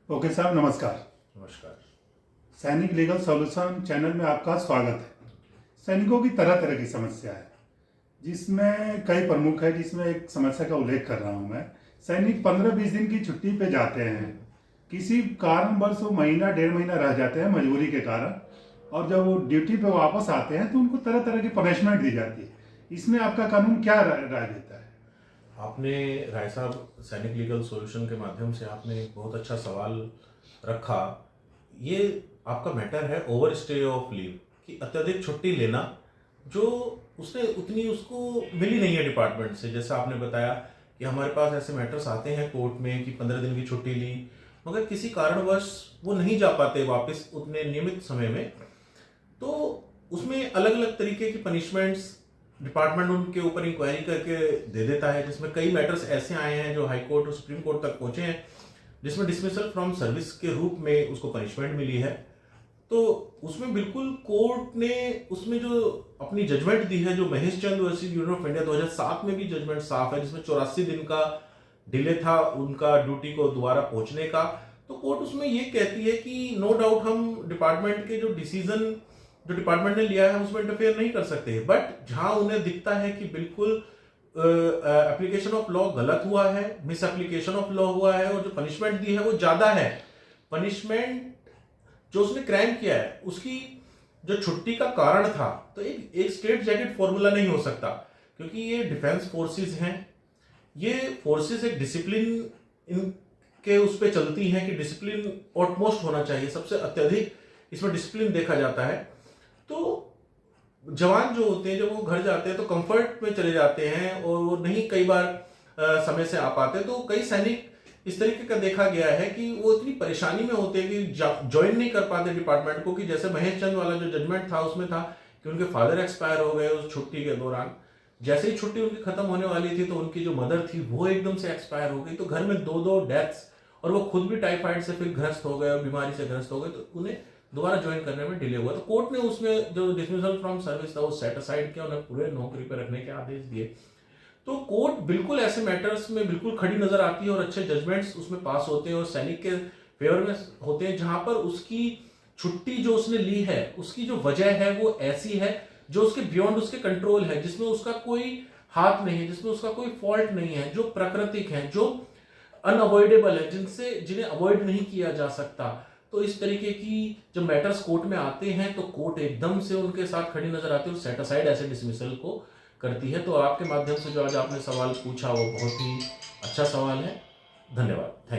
Okay साहब, नमस्कार। नमस्कार। सैनिक लीगल सॉल्यूशन चैनल में आपका स्वागत है। सैनिकों की तरह तरह की समस्या है, जिसमें कई प्रमुख है, जिसमें एक समस्या का उल्लेख कर रहा हूं मैं। सैनिक 15-20 दिन की छुट्टी पे जाते हैं, किसी कारणवश वो महीना 1.5 महीना रह जाते हैं मजबूरी के कारण, और जब वो ड्यूटी पे वापस आते हैं तो उनको तरह तरह की पनिशमेंट दी जाती है। इसमें आपका कानून क्या राय देता है? आपने राय साहब सैनिक लीगल सॉल्यूशन के माध्यम से आपने एक बहुत अच्छा सवाल रखा। ये आपका मैटर है ओवर स्टे ऑफ लीव, कि अत्यधिक छुट्टी लेना जो उसने उतनी उसको मिली नहीं है डिपार्टमेंट से। जैसा आपने बताया कि हमारे पास ऐसे मैटर्स आते हैं कोर्ट में कि 15 दिन की छुट्टी ली, मगर किसी कारणवश वो नहीं जा पाते वापस उतने नियमित समय में। तो उसमें अलग अलग तरीके की पनिशमेंट्स डिपार्टमेंट उनके ऊपर इंक्वायरी करके दे देता है, जिसमें कई मैटर्स ऐसे आए हैं जो हाई कोर्ट और सुप्रीम कोर्ट तक पहुंचे हैं, जिसमें डिसमिसल फ्रॉम सर्विस के रूप में उसको पनिशमेंट मिली है। तो उसमें बिल्कुल कोर्ट ने उसमें जो अपनी जजमेंट दी है, जो महेश चंद वर्सेस यूनियन ऑफ इंडिया 2007 में भी जजमेंट साफ है, जिसमें 84 दिन का डिले था उनका ड्यूटी को दोबारा पहुंचने का। तो कोर्ट उसमें ये कहती है कि नो डाउट हम डिपार्टमेंट के जो डिसीजन जो डिपार्टमेंट ने लिया है उसमें इंटरफेयर नहीं कर सकते, बट जहां उन्हें दिखता है कि बिल्कुल एप्लीकेशन ऑफ लॉ गलत हुआ है, मिस एप्लीकेशन ऑफ लॉ हुआ है, और जो पनिशमेंट दी है वो ज्यादा है, पनिशमेंट जो उसने क्राइम किया है उसकी जो छुट्टी का कारण था, तो एक स्ट्रेट जैकेट फॉर्मूला नहीं हो सकता, क्योंकि ये डिफेंस फोर्सेस हैं। ये फोर्सेस एक डिसिप्लिन इनके उस पर चलती हैं कि डिसिप्लिन ऑटमोस्ट होना चाहिए, सबसे अत्यधिक इसमें डिसिप्लिन देखा जाता है। तो जवान जो होते हैं जब वो घर जाते हैं तो कंफर्ट में चले जाते हैं और वो नहीं कई बार समय से आ पाते। तो कई सैनिक इस तरीके का देखा गया है कि वो इतनी परेशानी में होते हैं कि ज्वाइन नहीं कर पाते डिपार्टमेंट को। कि जैसे महेश चंद वाला जो जजमेंट था उसमें था कि उनके फादर एक्सपायर हो गए उस छुट्टी के दौरान। जैसे ही छुट्टी उनकी खत्म होने वाली थी तो उनकी जो मदर थी वो एकदम से एक्सपायर हो गई। तो घर में 2 डेथ्स, और वो खुद भी टाइफाइड से फिर ग्रस्त हो गए और बीमारी से ग्रस्त हो गए, तो उन्हें दोबारा ज्वाइन करने में डिले हुआ। तो कोर्ट ने उसमें जो डिसमिसल फ्रॉम सर्विस था वो सेट असाइड किया, उन्हें पूरे नौकरी पर रखने के आदेश दिए। तो कोर्ट बिल्कुल ऐसे मैटर्स में बिल्कुल खड़ी नजर आती है और अच्छे जजमेंट्स उसमें पास होते हैं और सैनिक के फेवर में होते हैं, जहां पर उसकी छुट्टी जो उसने ली है उसकी जो वजह है वो ऐसी है जो उसके बियॉन्ड उसके कंट्रोल है, जिसमें उसका कोई हाथ नहीं है, जिसमें उसका कोई फॉल्ट नहीं है, जो प्राकृतिक है, जो अनअवॉइडेबल है, जिन्हें अवॉइड नहीं किया जा सकता। तो इस तरीके की जब मैटर्स कोर्ट में आते हैं तो कोर्ट एकदम से उनके साथ खड़ी नजर आती है और सेट असाइड ऐसे डिसमिसल को करती है। तो आपके माध्यम से जो आज आपने सवाल पूछा वो बहुत ही अच्छा सवाल है। धन्यवाद। Thank you.